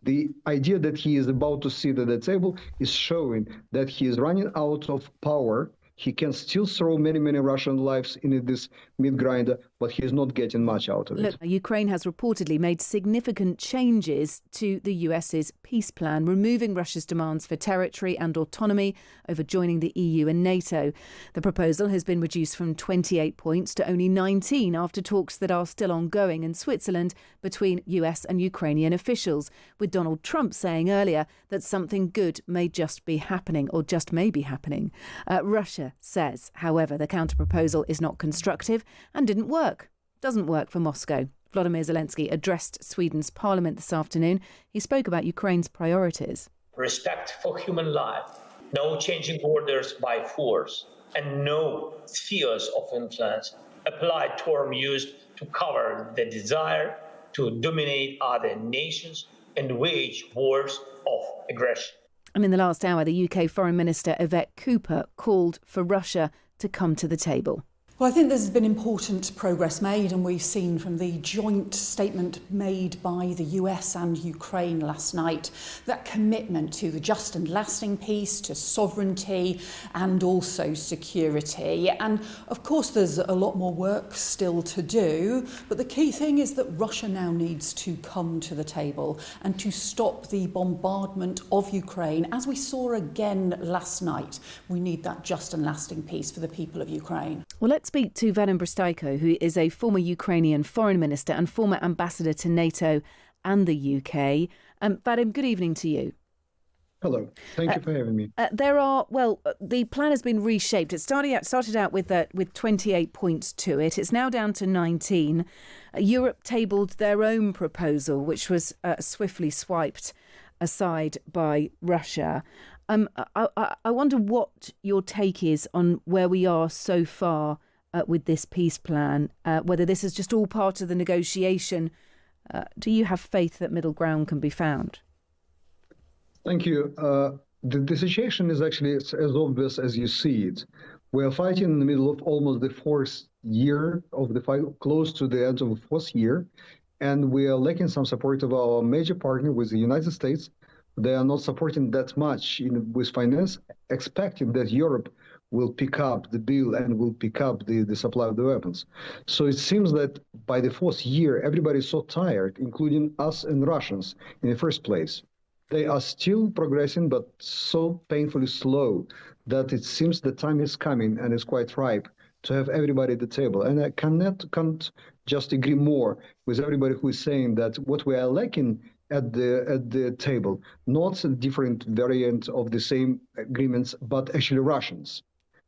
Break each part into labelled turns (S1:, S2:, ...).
S1: The idea that he is about to sit at the table is showing that he is running out of power. He can still throw many, many Russian lives in this meat grinder, but he is not getting much out of it.
S2: Look, Ukraine has reportedly made significant changes to the US's peace plan, removing Russia's demands for territory and autonomy over joining the EU and NATO. The proposal has been reduced from 28 points to only 19 after talks that are still ongoing in Switzerland between US and Ukrainian officials, with Donald Trump saying earlier that something good may just be happening, or just may be happening. Russia says, however, the counter-proposal is not constructive and didn't work. Doesn't work for Moscow. Volodymyr Zelensky addressed Sweden's parliament this afternoon. He spoke about Ukraine's priorities.
S3: Respect for human life, no changing borders by force, and no spheres of influence, a polite term used to cover the desire to dominate other nations and wage wars of aggression.
S2: And in the last hour, the UK Foreign Minister Yvette Cooper called for Russia to come to the table.
S4: Well, I think there's been important progress made, and we've seen from the joint statement made by the US and Ukraine last night that commitment to the just and lasting peace, to sovereignty and also security. And of course, there's a lot more work still to do, but the key thing is that Russia now needs to come to the table and to stop the bombardment of Ukraine, as we saw again last night. We need that just and lasting peace for the people of Ukraine.
S2: Well, let's speak to Vadym Pristaiko, who is a former Ukrainian foreign minister and former ambassador to NATO and the UK. Vadym, good evening to you.
S1: Hello. Thank you for having me.
S2: The plan has been reshaped. It started out with 28 points to it. It's now down to 19. Europe tabled their own proposal, which was swiftly swiped aside by Russia. I wonder what your take is on where we are so far with this peace plan, whether this is just all part of the negotiation. Do you have faith that middle ground can be found?
S1: Thank you. The situation is actually as obvious as you see it. We are fighting in the middle of almost the fourth year of the fight, close to the end of the fourth year, and we are lacking some support of our major partner with the United States. They are not supporting that much with finance, expecting that Europe will pick up the bill and will pick up the supply of the weapons. So it seems that by the fourth year, everybody is so tired, including us and Russians in the first place. They are still progressing, but so painfully slow that it seems the time is coming and is quite ripe to have everybody at the table. And I can't just agree more with everybody who is saying that what we are lacking at the table, not a different variant of the same agreements, but actually Russians.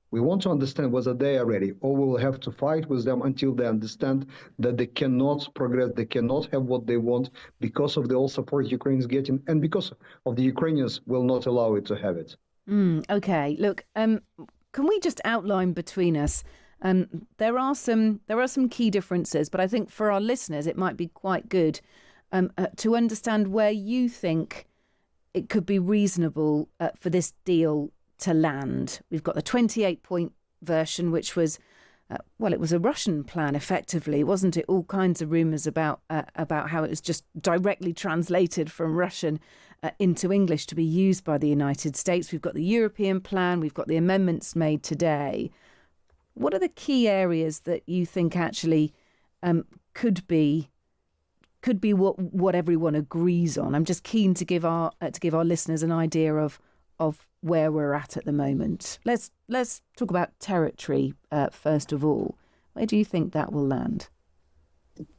S1: We want to understand whether they are ready, or we will have to fight with them until they understand that they cannot progress, they cannot have what they want because of the all support Ukraine is getting, and because of the Ukrainians will not allow it to have it.
S2: Okay, look, can we just outline between us? There are some key differences, but I think for our listeners it might be quite good to understand where you think it could be reasonable for this deal to land. We've got the 28-point version, which was, it was a Russian plan, effectively, wasn't it? All kinds of rumours about how it was just directly translated from Russian into English to be used by the United States. We've got the European plan. We've got the amendments made today. What are the key areas that you think actually could be what everyone agrees on? I'm just keen to give our listeners an idea of where we're at the moment. Let's talk about territory first of all. Where do you think that will land?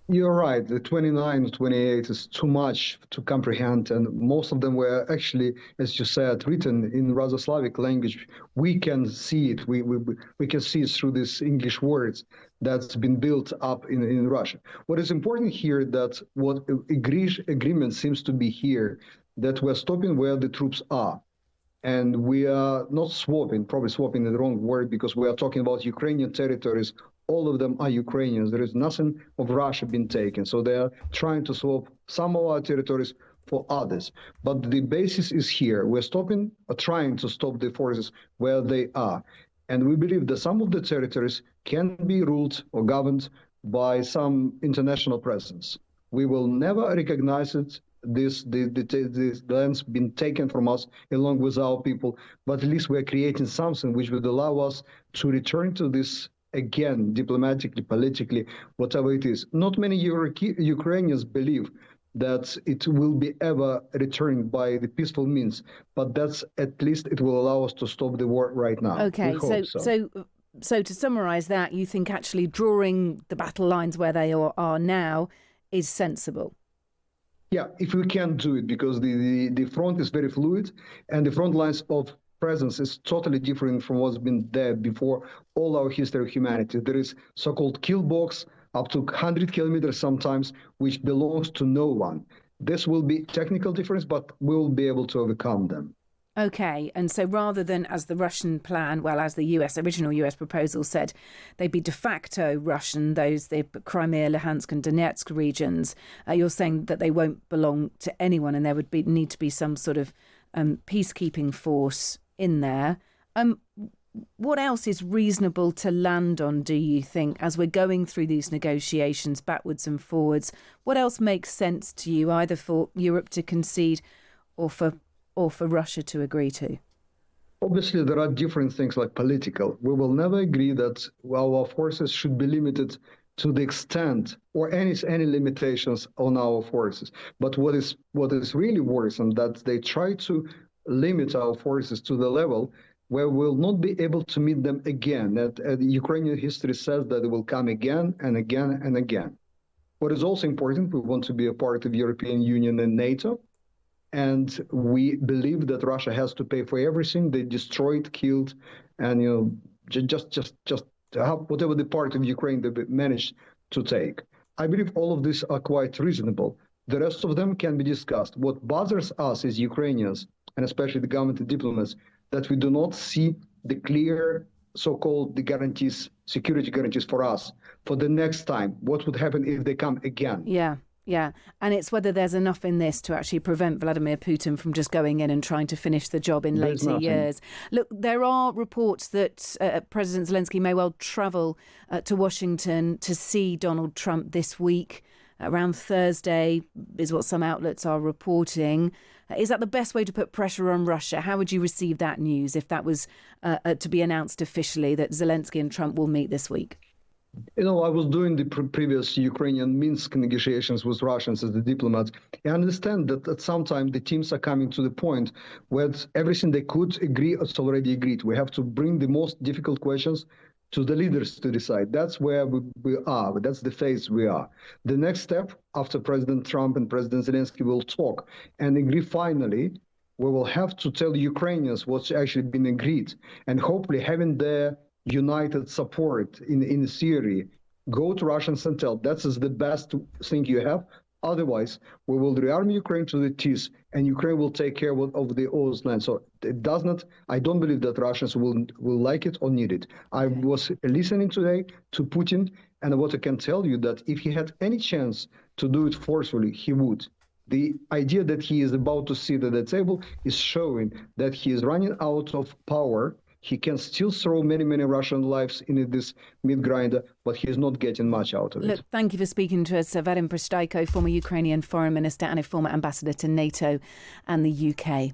S1: You're right. The 29, 28 is too much to comprehend, and most of them were actually, as you said, written in rather Slavic language. We can see it. We can see it through these English words that's been built up in Russia. What is important here that what agreement seems to be here, that we're stopping where the troops are. And we are not swapping, probably swapping is the wrong word, because we are talking about Ukrainian territories. All of them are Ukrainians. There is nothing of Russia being taken. So they are trying to swap some of our territories for others. But the basis is here. We're stopping or trying to stop the forces where they are. And we believe that some of the territories can be ruled or governed by some international presence. We will never recognize it this land's been taken from us along with our people, but at least we're creating something which would allow us to return to this again, diplomatically, politically, whatever it is. Not many Ukrainians believe that it will be ever returned by the peaceful means, but that's at least it will allow us to stop the war right now.
S2: Okay, so to summarise that, you think actually drawing the battle lines where they are now is sensible?
S1: Yeah, if we can do it, because the front is very fluid, and the front lines of presence is totally different from what's been there before all our history of humanity. There is so-called kill box up to 100 kilometers sometimes, which belongs to no one. This will be technical difference, but we'll be able to overcome them.
S2: Okay, and so rather than as the Russian plan, well, as the original US proposal said, they'd be de facto Russian, the Crimea, Luhansk and Donetsk regions, you're saying that they won't belong to anyone and there would need to be some sort of peacekeeping force in there. What else is reasonable to land on, do you think, as we're going through these negotiations backwards and forwards? What else makes sense to you, either for Europe to concede or for Russia to agree to?
S1: Obviously, there are different things like political. We will never agree that our forces should be limited to the extent or any limitations on our forces. But what is really worrisome that they try to limit our forces to the level where we'll not be able to meet them again. That Ukrainian history says that it will come again and again and again. What is also important, we want to be a part of European Union and NATO. And we believe that Russia has to pay for everything they destroyed, killed, and just whatever the part of Ukraine they managed to take. I believe all of these are quite reasonable. The rest of them can be discussed. What bothers us as Ukrainians, and especially the government and diplomats, that we do not see the clear so-called guarantees, security guarantees for us for the next time. What would happen if they come again?
S2: Yeah, and it's whether there's enough in this to actually prevent Vladimir Putin from just going in and trying to finish the job in later years. Look, there are reports that President Zelensky may well travel to Washington to see Donald Trump this week. Around Thursday is what some outlets are reporting. Is that the best way to put pressure on Russia? How would you receive that news if that was to be announced officially that Zelensky and Trump will meet this week?
S1: I was doing the previous Ukrainian Minsk negotiations with Russians as the diplomats. I understand that at some time the teams are coming to the point where everything they could agree is already agreed. We have to bring the most difficult questions to the leaders to decide. That's where we are. That's the phase we are. The next step after President Trump and President Zelensky will talk and agree finally, we will have to tell Ukrainians what's actually been agreed, and hopefully having their united support in theory, go to Russians and tell that's the best thing you have. Otherwise, we will rearm Ukraine to the teeth, and Ukraine will take care of the old land. So it does not. I don't believe that Russians will like it or need it. I was listening today to Putin, and what I can tell you that if he had any chance to do it forcefully, he would. The idea that he is about to sit at the table is showing that he is running out of power. He can still throw many Russian lives in this meat grinder, but he's not getting much out of it.
S2: Look, thank you for speaking to us, Vadym Pristaiko, former Ukrainian foreign minister and a former ambassador to NATO and the UK.